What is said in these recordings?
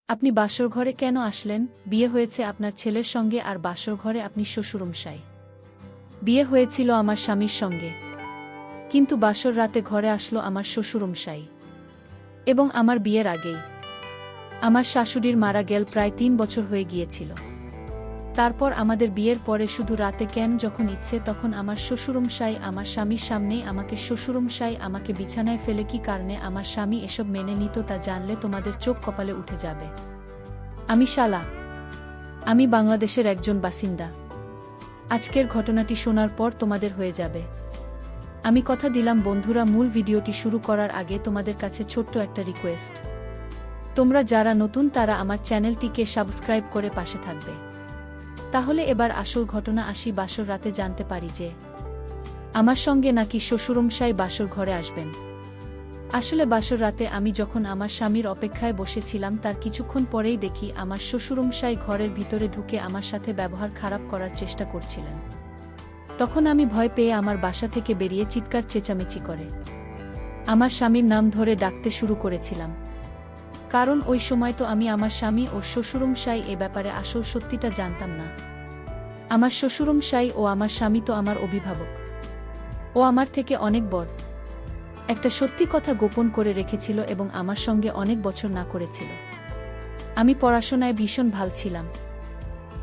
আপনি বাসর ঘরে কেন আসলেন? বিয়ে হয়েছে আপনার ছেলের সঙ্গে আর বাসর ঘরে আপনি শ্বশুরমশাই। বিয়ে হয়েছিল আমার স্বামীর সঙ্গে, কিন্তু বাসর রাতে ঘরে আসলো আমার শ্বশুরমশাই। এবং আমার বিয়ের আগেই আমার শাশুড়ির মারা গেল প্রায় ৩ বছর হয়ে গিয়েছিল। তারপর আমাদের বিয়ের পরে শুধু রাতে কেন যখন ইচ্ছে তখন আমার শ্বশুরমশাই আমার স্বামীর সামনেই শ্বশুরমশাই আমাকে বিছানায় ফেলে কি কারণে আমার স্বামী এসব মেনে নিত তা জানলে তোমাদের চোখ কপালে উঠে যাবে। আমি শালা, আমি বাংলাদেশের একজন বাসিন্দা। আজকের ঘটনাটি শোনার পর তোমাদের হয়ে যাবে। আমি কথা দিলাম বন্ধুরা, মূল ভিডিওটি শুরু করার আগে তোমাদের কাছে ছোট্ট একটা রিকোয়েস্ট। তোমরা যারা নতুন তারা আমার চ্যানেলটিকে সাবস্ক্রাইব করে পাশে থাকবে। তাহলে এবার আসল ঘটনা আসি। বাসর রাতে জানতে পারি যে আমার সঙ্গে নাকি শ্বশুরমশাই বাসর ঘরে আসবেন। আসলে বাসর রাতে আমি যখন আমার স্বামীর অপেক্ষায় বসেছিলাম তার কিছুক্ষণ পরেই দেখি আমার শ্বশুরমশাই ঘরের ভিতরে ঢুকে আমার সাথে ব্যবহার খারাপ করার চেষ্টা করছিলেন। তখন আমি ভয় পেয়ে আমার বাসা থেকে বেরিয়ে চিৎকার চেঁচামেচি করে আমার স্বামীর নাম ধরে ডাকতে শুরু করেছিলাম। কারণ ওই সময় তো আমি আমার স্বামী ও শ্বশুরমশাই এ ব্যাপারে আসল সত্যিটা জানতাম না। আমার শ্বশুরমশাই ও আমার স্বামী তো আমার অভিভাবক, ও আমার থেকে অনেক বড়। একটা সত্যি কথা গোপন করে রেখেছিল এবং আমার সঙ্গে অনেক বছর না করেছিল। আমি পড়াশোনায় ভীষণ ভাল ছিলাম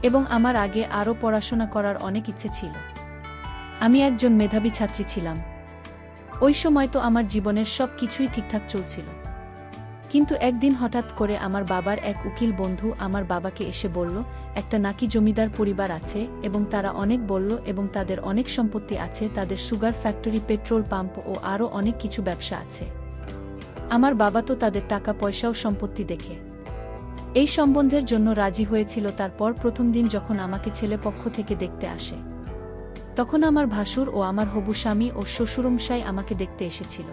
এবং আমার আগে আরও পড়াশোনা করার অনেক ইচ্ছে ছিল। আমি একজন মেধাবী ছাত্রী ছিলাম। ওই সময় তো আমার জীবনের সব কিছুই ঠিকঠাক চলছিল। কিন্তু একদিন হঠাৎ করে আমার বাবার এক উকিল বন্ধু আমার বাবাকে এসে বলল, একটা নাকি জমিদার পরিবার আছে এবং তারা অনেক বলল এবং তাদের অনেক সম্পত্তি আছে, তাদের সুগার ফ্যাক্টরি, পেট্রোল পাম্প ও আরও অনেক কিছু ব্যবসা আছে। আমার বাবা তো তাদের টাকা পয়সা ও সম্পত্তি দেখে এই সম্বন্ধের জন্য রাজি হয়েছিল। তারপর প্রথম দিন যখন আমাকে ছেলে পক্ষ থেকে দেখতে আসে তখন আমার ভাসুর ও আমার হবু স্বামী ও শ্বশুরমশাই আমাকে দেখতে এসেছিল।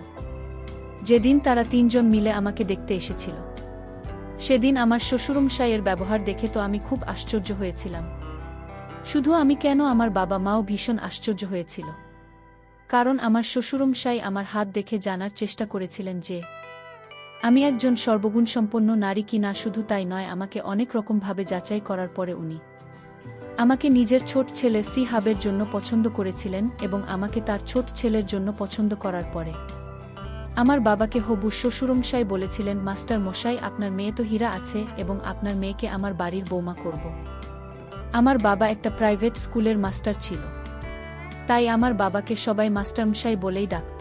যেদিন তারা ৩ জন মিলে আমাকে দেখতে এসেছিল সেদিন আমার শ্বশুরমশাইয়ের ব্যবহার দেখে তো আমি খুব আশ্চর্য হয়েছিলাম। শুধু আমি কেন, আমার বাবা মাও ভীষণ আশ্চর্য হয়েছিল। কারণ আমার শ্বশুরমশাই আমার হাত দেখে জানার চেষ্টা করেছিলেন যে আমি একজন সর্বগুণসম্পন্ন নারী কি না। শুধু তাই নয়, আমাকে অনেক রকমভাবে যাচাই করার পরে উনি আমাকে নিজের ছোট ছেলে সিহাবের জন্য পছন্দ করেছিলেন এবং আমাকে তার ছোট ছেলের জন্য পছন্দ করার পরে আমার বাবাকে হবু শ্বশুরমশাই বলেছিলেন, মাস্টার মশাই, আপনার মেয়ে তো হীরা আছে এবং আপনার মেয়েকে আমার বাড়ির বৌমা করব। আমার বাবা একটা প্রাইভেট স্কুলের মাস্টার ছিল, তাই আমার বাবাকে সবাই মাস্টারমশাই বলেই ডাকত।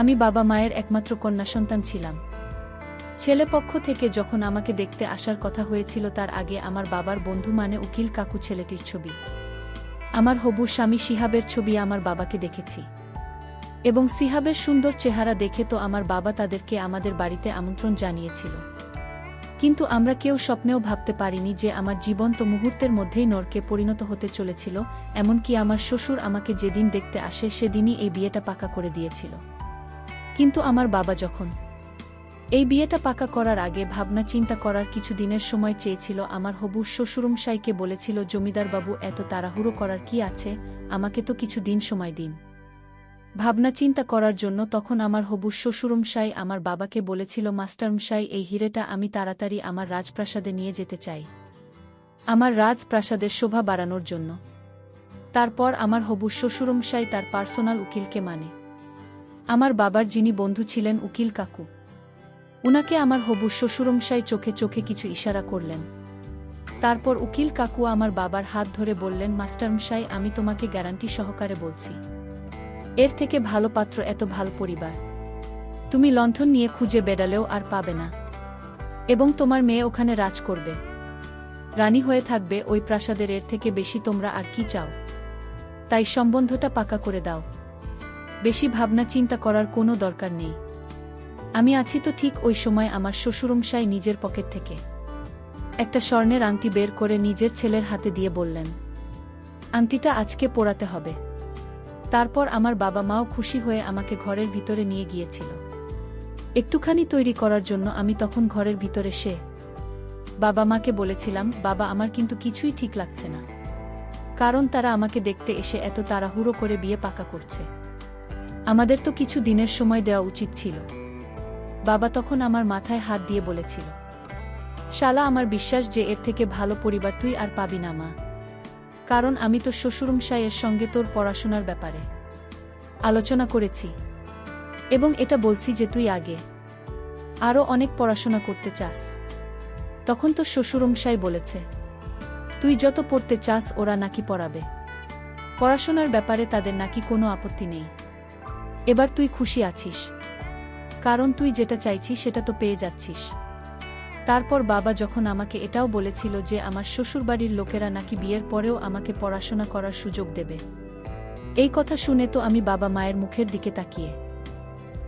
আমি বাবা মায়ের একমাত্র কন্যা সন্তান ছিলাম। ছেলে পক্ষ থেকে যখন আমাকে দেখতে আসার কথা হয়েছিল তার আগে আমার বাবার বন্ধু মানে উকিল কাকু ছেলেটির ছবি, আমার হবু স্বামী সিহাবের ছবি আমার বাবাকে দেখেছি এবং সিহাবের সুন্দর চেহারা দেখে তো আমার বাবা তাদেরকে আমাদের বাড়িতে আমন্ত্রণ জানিয়েছিল। কিন্তু আমরা কেউ স্বপ্নেও ভাবতে পারিনি যে আমার জীবন তো মুহূর্তের মধ্যেই নরকে পরিণত হতে চলেছিল। এমনকি আমার শ্বশুর আমাকে যেদিন দেখতে আসে সেদিনই এই বিয়েটা পাকা করে দিয়েছিল। কিন্তু আমার বাবা যখন এই বিয়েটা পাকা করার আগে ভাবনা চিন্তা করার কিছু দিনের সময় চেয়েছিল, আমার হবু শ্বশুরমশাইকে বলেছিল, জমিদারবাবু, এত তাড়াহুড়ো করার কি আছে, আমাকে তো কিছু দিন সময় দিন ভাবনা চিন্তা করার জন্য। তখন আমার হবু শ্বশুরমশাই আমার বাবাকে বলেছিল, মাস্টারমশাই, এই হিরেটা আমি তাড়াতাড়ি আমার রাজপ্রাসাদে নিয়ে যেতে চাই, আমার রাজপ্রাসাদের শোভা বাড়ানোর জন্য। তারপর আমার হবু শ্বশুরমশাই তার পার্সোনাল উকিলকে মানে আমার বাবার যিনি বন্ধু ছিলেন উকিল কাকু, উনাকে আমার হবু শ্বশুরমশাই চোখে চোখে কিছু ইশারা করলেন। তারপর উকিল কাকু আমার বাবার হাত ধরে বললেন, মাস্টারমশাই, আমি তোমাকে গ্যারান্টি সহকারে বলছি, এর থেকে ভালো পাত্র, এত ভালো পরিবার তুমি লণ্ঠন নিয়ে খুঁজে বেড়ালেও আর পাবে না এবং তোমার মেয়ে ওখানে রাজ করবে, রানী হয়ে থাকবে ওই প্রাসাদের। এর থেকে বেশি তোমরা আর কি চাও? তাই সম্বন্ধটা পাকা করে দাও, বেশি ভাবনা চিন্তা করার কোনো দরকার নেই। আমি আছি তো। ঠিক ওই সময় আমার শ্বশুরমশাই নিজের পকেট থেকে একটা স্বর্ণের আংটি বের করে নিজের ছেলের হাতে দিয়ে বললেন, আংটিটা আজকে পরাতে হবে। তারপর আমার বাবা মাও খুশি হয়ে আমাকে ঘরের ভিতরে নিয়ে গিয়েছিল একটুখানি তৈরি করার জন্য। আমি তখন ঘরের ভিতরে বাবা মাকে বলেছিলাম, বাবা, আমার কিন্তু কিছুই ঠিক লাগছে না, কারণ তারা আমাকে দেখতে এসে এত তাড়াহুড়ো করে বিয়ে পাকা করছে, আমাদের তো কিছু দিনের সময় দেওয়া উচিত ছিল। বাবা তখন আমার মাথায় হাত দিয়ে বলেছিল, শালা, আমার বিশ্বাস যে এর থেকে ভালো পরিবার তুই আর পাবি না মা। কারণ আমি তো শ্বশুরমশাইয়ের সঙ্গে তোর পড়াশোনার ব্যাপারে আলোচনা করেছি, এবং এটা বলছি যে তুই আগে আরও অনেক পড়াশোনা করতে চাস। তখন তো শ্বশুরমশাই বলেছে তুই যত পড়তে চাস ওরা নাকি পড়াবে, পড়াশোনার ব্যাপারে তাদের নাকি কোনো আপত্তি নেই। এবার তুই খুশি আছিস, কারণ তুই যেটা চাইছিস সেটা তো পেয়ে যাচ্ছিস। তারপর বাবা যখন আমাকে এটাও বলেছিল যে আমার শ্বশুরবাড়ির লোকেরা নাকি বিয়ের পরেও আমাকে পড়াশোনা করার সুযোগ দেবে, এই কথা শুনে তো আমি বাবা মায়ের মুখের দিকে তাকিয়ে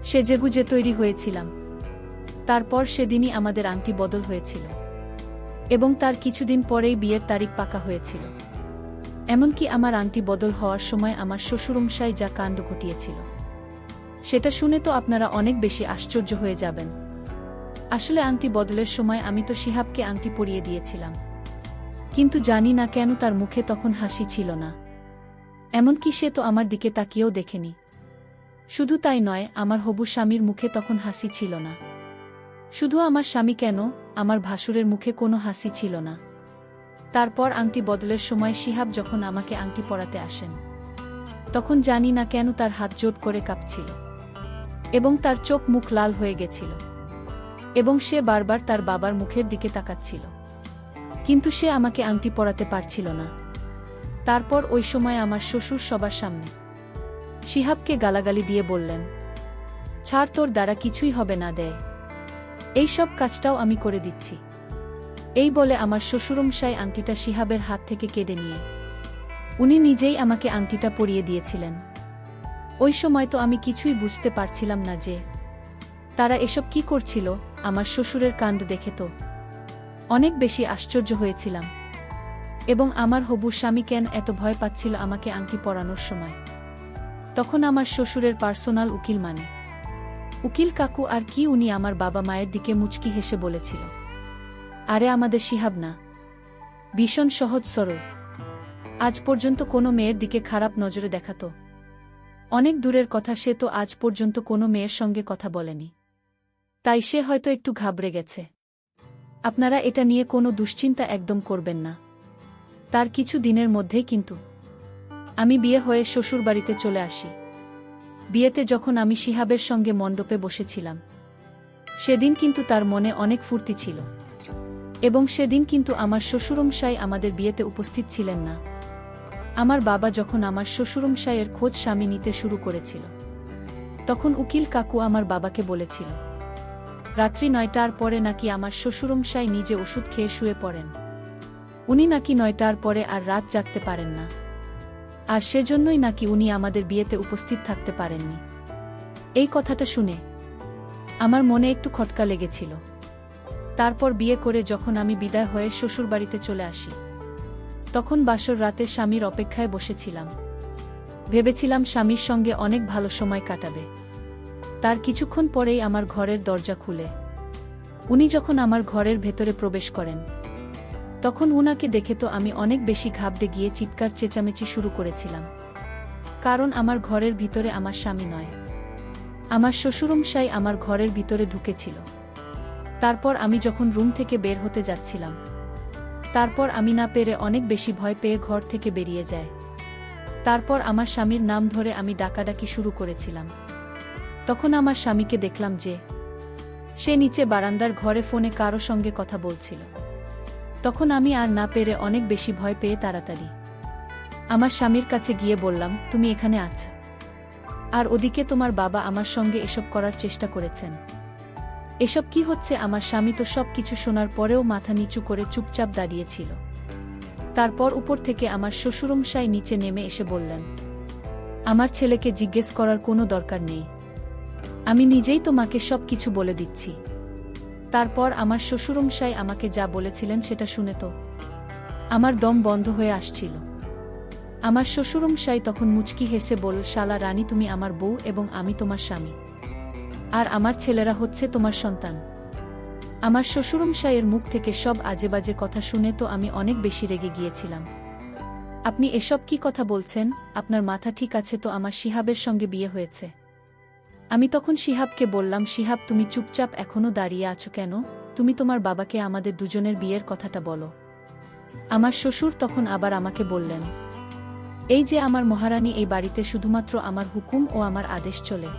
সেজেগুজে তৈরি হয়েছিলাম। তারপর সেদিনই আমাদের আংটি বদল হয়েছিল, এবং তার কিছুদিন পরেই বিয়ের তারিখ পাকা হয়েছিল। এমনকি আমার আংটি বদল হওয়ার সময় আমার শ্বশুরমশাই যা কাণ্ড ঘটিয়েছিল সেটা শুনে তো আপনারা অনেক বেশি আশ্চর্য হয়ে যাবেন। আসলে আংটি বদলের সময় আমি তো শিহাবকে আংটি পরিয়ে দিয়েছিলাম, কিন্তু জানি না কেন তার মুখে তখন হাসি ছিল না। এমনকি সে তো আমার দিকে তাকিয়েও দেখেনি। শুধু তাই নয়, আমার হবু স্বামীর মুখে তখন হাসি ছিল না। শুধু আমার স্বামী কেন, আমার ভাসুরের মুখে কোনো হাসি ছিল না। তারপর আংটি বদলের সময় শিহাব যখন আমাকে আংটি পরাতে আসেন, তখন জানি না কেন তার হাত জোট করে কাঁপছিল, এবং তার চোখ মুখ লাল হয়ে গেছিল, এবং সে বারবার তার বাবার মুখের দিকে তাকাচ্ছিল, কিন্তু সে আমাকে আংটি পরাতে পারছিল না। তারপর ওই সময় আমার শ্বশুর সবার সামনে শিহাবকে গালাগালি দিয়ে বললেন, ছাড়, তোর দ্বারা কিছুই হবে না, দেয় এই সব কাজটাও আমি করে দিচ্ছি। এই বলে আমার শ্বশুরমশাই আংটিটা শিহাবের হাত থেকে কেড়ে নিয়ে উনি নিজেই আমাকে আংটিটা পরিয়ে দিয়েছিলেন। ওই সময় তো আমি কিছুই বুঝতে পারছিলাম না যে তারা এসব কি করছিল। আমার শ্বশুরের কাণ্ড দেখে তো অনেক বেশি আশ্চর্য হয়েছিলাম, এবং আমার হবু স্বামী কেন এত ভয় পাচ্ছিল আমাকে আংটি পরানোর সময়। তখন আমার শ্বশুরের পার্সোনাল উকিল মানে উকিল কাকু আর কি, উনি আমার বাবা মায়ের দিকে মুচকি হেসে বলেছিল, আরে আমাদের শিহাব না, ভীষণ সহজ সরল, আজ পর্যন্ত কোনো মেয়ের দিকে খারাপ নজরে দেখাতো। অনেক দূরের কথা, সে তো আজ পর্যন্ত কোনো মেয়ের সঙ্গে কথা বলেনি, তাই সে হয়তো একটু ঘাবড়ে গেছে। আপনারা এটা নিয়ে কোনো দুশ্চিন্তা একদম করবেন না। তার কিছু দিনের মধ্যেই কিন্তু আমি বিয়ে হয়ে শ্বশুরবাড়িতে চলে আসি। বিয়েতে যখন আমি শিহাবের সঙ্গে মণ্ডপে বসেছিলাম, সেদিন কিন্তু তার মনে অনেক ফুর্তি ছিল, এবং সেদিন কিন্তু আমার শ্বশুরমশাই আমাদের বিয়েতে উপস্থিত ছিলেন না। আমার বাবা যখন আমার শ্বশুরমশাইয়ের খোঁজ স্বামী নিতে শুরু করেছিল, তখন উকিল কাকু আমার বাবাকে বলেছিল রাত্রি 9টার পরে নাকি আমার শ্বশুরমশাই নিজে ওষুধ খেয়ে শুয়ে পড়েন। উনি নাকি 9টার পরে আর রাত জাগতে পারেন না, আর সেজন্যই নাকি উনি আমাদের বিয়েতে উপস্থিত থাকতে পারেননি। এই কথাটা শুনে আমার মনে একটু খটকা লেগেছিল। তারপর বিয়ে করে যখন আমি বিদায় হয়ে শ্বশুরবাড়িতে চলে আসি, তখন বাসর রাতে স্বামীর অপেক্ষায় বসেছিলাম। ভেবেছিলাম স্বামীর সঙ্গে অনেক ভালো সময় কাটাবে। তার কিছুক্ষণ পরেই আমার ঘরের দরজা খুলে উনি যখন আমার ঘরের ভেতরে প্রবেশ করেন, তখন উনাকে দেখে তো আমি অনেক বেশি ঘাবড়ে গিয়ে চিৎকার চেঁচামেচি শুরু করেছিলাম। কারণ আমার ঘরের ভিতরে আমার স্বামী নয়, আমার শ্বশুরমশাই আমার ঘরের ভিতরে ঢুকেছিল। তারপর আমি যখন রুম থেকে বের হতে যাচ্ছিলাম, তারপর আমি না পেরে অনেক বেশি ভয় পেয়ে ঘর থেকে বেরিয়ে যায়। তারপর আমার স্বামীর নাম ধরে আমি ডাকাডাকি শুরু করেছিলাম। তখন আমার স্বামীকে দেখলাম যে সে নিচে বারান্দার ঘরে ফোনে কারো সঙ্গে কথা বলছিল। তখন আমি আর না পেরে অনেক বেশি ভয় পেয়ে তাড়াতাড়ি আমার স্বামীর কাছে গিয়ে বললাম, তুমি এখানে আছো, আর ওদিকে তোমার বাবা আমার সঙ্গে এসব করার চেষ্টা করেছেন। এসব কি হচ্ছে? আমার স্বামী তো সব কিছু শোনার পরেও মাথা নিচু করে চুপচাপ দাঁড়িয়েছিল। তারপর উপর থেকে আমার শ্বশুরমশাই নিচে নেমে এসে বললেন, আমার ছেলেকে জিজ্ঞেস করার কোনো দরকার নেই, আমি নিজেই তোমাকে সব কিছু বলে দিচ্ছি। তারপর আমার শ্বশুরমশাই আমাকে যা বলেছিলেন সেটা শুনে তো আমার দম বন্ধ হয়ে আসছিল। আমার শ্বশুরমশাই তখন মুচকি হেসে বলল, শালা রানী, তুমি আমার বউ এবং আমি তোমার স্বামী, আর আমার ছেলেরা হচ্ছে তোমার সন্তান। আমার শ্বশুরমশাইয়ের মুখ থেকে সব আজেবাজে কথা শুনে তো আমি অনেক বেশি রেগে গিয়েছিলাম। আপনি এসব কি কথা বলছেন? আপনার মাথা ঠিক আছে তো? আমার শিহাবের সঙ্গে বিয়ে হয়েছে। আমি তখন শিহাবকে বললাম, শিহাব, তুমি চুপচাপ এখনো দাঁড়িয়ে আছো কেন? তুমি তোমার বাবাকে আমাদের দুজনের বিয়ের কথাটা বলো। আমার শ্বশুর তখন আবার আমাকে বললেন, এই যে আমার মহারানী, এই বাড়িতে শুধুমাত্র আমার হুকুম ও আমার আদেশ চলে।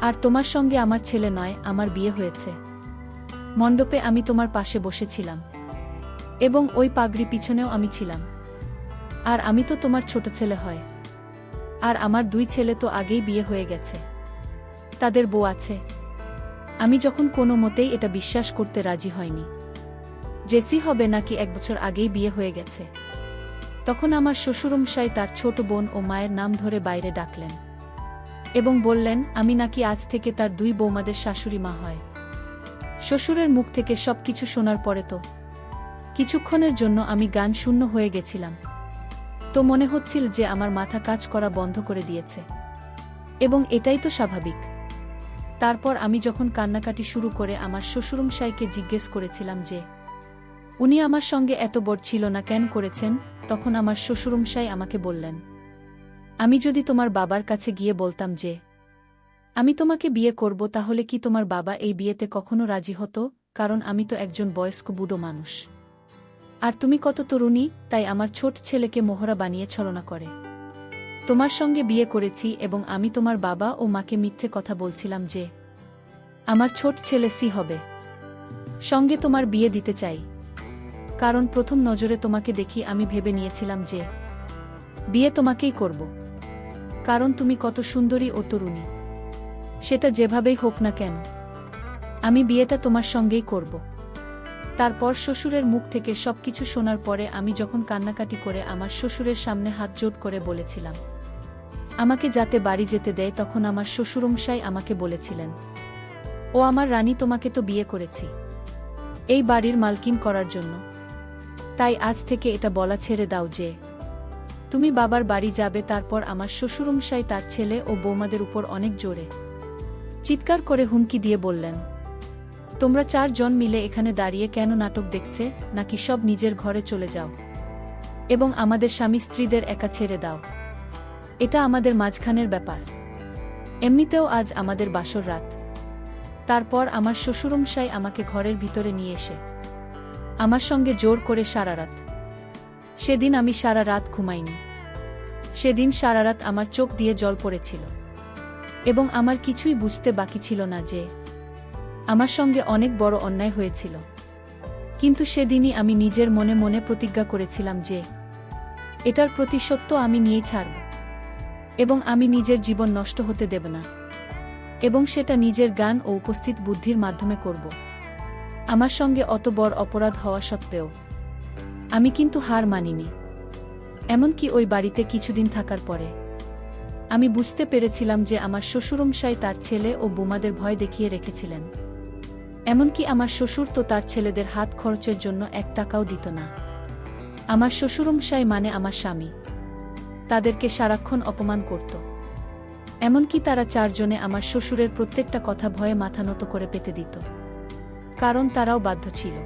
আর তোমার সঙ্গে আমার ছেলে নয়, আমার বিয়ে হয়েছে। মণ্ডপে আমি তোমার পাশে বসেছিলাম এবং ওই পাগড়ি পিছনেও আমি ছিলাম। আর আমি তো তোমার ছোট ছেলে হয়। আর আমার 2 ছেলে তো আগেই বিয়ে হয়ে গেছে, তাদের বউ আছে। আমি যখন কোনো মতেই এটা বিশ্বাস করতে রাজি হয়নি, জেসি হবে নাকি 1 বছর আগেই বিয়ে হয়ে গেছে, তখন আমার শ্বশুরমশাই তার ছোট বোন ও মায়ের নাম ধরে বাইরে ডাকলেন এবং বললেন আমি নাকি আজ থেকে তার 2 বৌমাদের শাশুড়ি মা হয়। শ্বশুরের মুখ থেকে সবকিছু শোনার পরে তো কিছুক্ষণের জন্য আমি গান শূন্য হয়ে গেছিলাম। তো মনে হচ্ছিল যে আমার মাথা কাজ করা বন্ধ করে দিয়েছে, এবং এটাই তো স্বাভাবিক। তারপর আমি যখন কান্নাকাটি শুরু করে আমার শ্বশুরমশাইকে জিজ্ঞেস করেছিলাম যে উনি আমার সঙ্গে এত বড় ছিল না কেন করেছেন, তখন আমার শ্বশুরমশাই আমাকে বললেন, আমি যদি তোমার বাবার কাছে গিয়ে বলতাম যে আমি তোমাকে বিয়ে করব, তাহলে কি তোমার বাবা এই বিয়েতে কখনো রাজি হতো? কারণ আমি তো একজন বয়স্ক বুড়ো মানুষ, আর তুমি কত তরুণী, তাই আমার ছোট ছেলেকে মোহরা বানিয়ে ছলনা করে তোমার সঙ্গে বিয়ে করেছি। এবং আমি তোমার বাবা ও মাকে মিথ্যে কথা বলছিলাম যে আমার ছোট ছেলে সি হবে, সঙ্গে তোমার বিয়ে দিতে চাই। কারণ প্রথম নজরে তোমাকে দেখি আমি ভেবে নিয়েছিলাম যে বিয়ে তোমাকেই করব, কারণ তুমি কত সুন্দরী ও তরুণী। সেটা যেভাবেই হোক না কেন, আমি বিয়েটা তোমার সঙ্গেই করব। তারপর শ্বশুরের মুখ থেকে সবকিছু শোনার পরে আমি যখন কান্নাকাটি করে আমার শ্বশুরের সামনে হাত জোড় করে বলেছিলাম আমাকে যাতে বাড়ি যেতে দেয়, তখন আমার শ্বশুরমশাই আমাকে বলেছিলেন, ও আমার রানী, তোমাকে তো বিয়ে করেছি এই বাড়ির মালকিন করার জন্য, তাই আজ থেকে এটা বলা ছেড়ে দাও যে তুমি বাবার বাড়ি যাবে। তারপর আমার শ্বশুরমশাই তার ছেলে ও বৌমাদের উপর অনেক জোরে চিৎকার করে হুমকি দিয়ে বললেন, তোমরা 4 জন মিলে এখানে দাঁড়িয়ে কেন নাটক দেখছে, নাকি সব নিজের ঘরে চলে যাও এবং আমাদের স্বামী স্ত্রীদের একা ছেড়ে দাও। এটা আমাদের মাঝখানের ব্যাপার, এমনিতেও আজ আমাদের বাসর রাত। তারপর আমার শ্বশুরমশাই আমাকে ঘরের ভিতরে নিয়ে এসে আমার সঙ্গে জোর করে সারা রাত। সেদিন আমি সারা রাত ঘুমাইনি। সেদিন সারা রাত আমার চোখ দিয়ে জল পড়েছিল এবং আমার কিছুই বুঝতে বাকি ছিল না যে আমার সঙ্গে অনেক বড় অন্যায় হয়েছিল। কিন্তু সেদিনই আমি নিজের মনে মনে প্রতিজ্ঞা করেছিলাম যে এটার প্রতিশোধ তো আমি নিয়েই ছাড়ব, এবং আমি নিজের জীবন নষ্ট হতে দেব না, এবং সেটা নিজের জ্ঞান ও উপস্থিত বুদ্ধির মাধ্যমে করব। আমার সঙ্গে অত বড় অপরাধ হওয়া সত্ত্বেও আমি কিন্তু হার মানিনি। এমনকি ওই বাড়িতে কিছুদিন থাকার পরে আমি বুঝতে পেরেছিলাম যে আমার শ্বশুরমশাই তার ছেলে ও বোমাদের ভয় দেখিয়ে রেখেছিলেন। এমনকি আমার শ্বশুর তো তার ছেলেদের হাত খরচের জন্য 1 টাকাও দিত না। আমার শ্বশুরমশাই মানে আমার স্বামী তাদেরকে সারাক্ষণ অপমান করত। এমনকি তারা 4 জনে আমার শ্বশুরের প্রত্যেকটা কথা ভয়ে মাথা নত করে পেতে দিত, কারণ তারাও বাধ্য ছিল।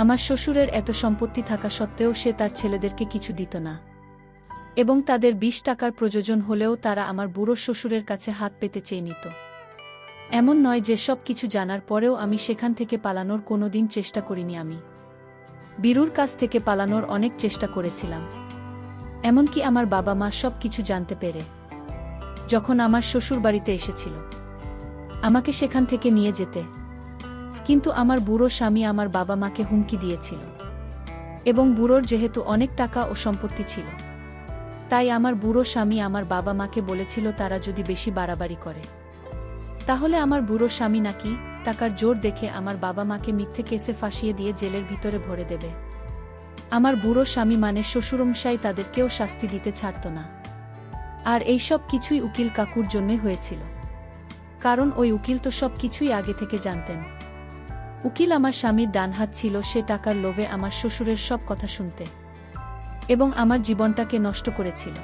আমার শ্বশুরের এত সম্পত্তি থাকা সত্ত্বেও সে তার ছেলেদেরকে কিছু দিত না, এবং তাদের 20 টাকার প্রয়োজন হলেও তারা আমার বুড়ো শ্বশুরের কাছে হাত পেতে চেয়ে নিত। এমন নয় যে সব কিছু জানার পরেও আমি সেখান থেকে পালানোর কোনোদিন চেষ্টা করিনি। আমি বীরুর কাছ থেকে পালানোর অনেক চেষ্টা করেছিলাম। এমনকি আমার বাবা মা সব কিছু জানতে পেরে যখন আমার শ্বশুর বাড়িতে এসেছিল আমাকে সেখান থেকে নিয়ে যেতে, কিন্তু আমার বুড়ো স্বামী আমার বাবা মাকে হুমকি দিয়েছিল, এবং বুড়োর যেহেতু অনেক টাকা ও সম্পত্তি ছিল, তাই আমার বুড়ো স্বামী আমার বাবা মাকে বলেছিল তারা যদি বেশি বাড়াবাড়ি করে তাহলে আমার বুড়ো স্বামী নাকি টাকার জোর দেখে আমার বাবা মাকে মিথ্যে কেসে ফাঁসিয়ে দিয়ে জেলের ভিতরে ভরে দেবে। আমার বুড়ো স্বামী মানে শ্বশুরমশাই তাদেরকেও শাস্তি দিতে ছাড়ত না। আর এই সব কিছুই উকিল কাকুর জন্যই হয়েছিল, কারণ ওই উকিল তো সব কিছুই আগে থেকে জানতেন। উকিল আমার স্বামীর ডান হাত ছিল, সে টাকার লোভে আমার শ্বশুরের সব কথা শুনতে এবং আমার জীবনটাকে নষ্ট করেছিল,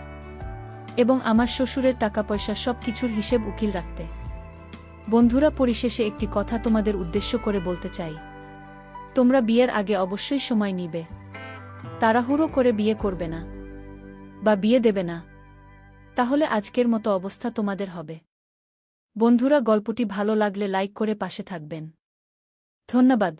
এবং আমার শ্বশুরের টাকা পয়সা সব কিছুর হিসেব উকিল রাখতে। বন্ধুরা, পরিশেষে একটি কথা তোমাদের উদ্দেশ্য করে বলতে চাই, তোমরা বিয়ের আগে অবশ্যই সময় নিবে, তাড়াহুড়ো করে বিয়ে করবে না বা বিয়ে দেবে না, তাহলে আজকের মতো অবস্থা তোমাদের হবে। বন্ধুরা, গল্পটি ভালো লাগলে লাইক করে পাশে থাকবেন। ধন্যবাদ।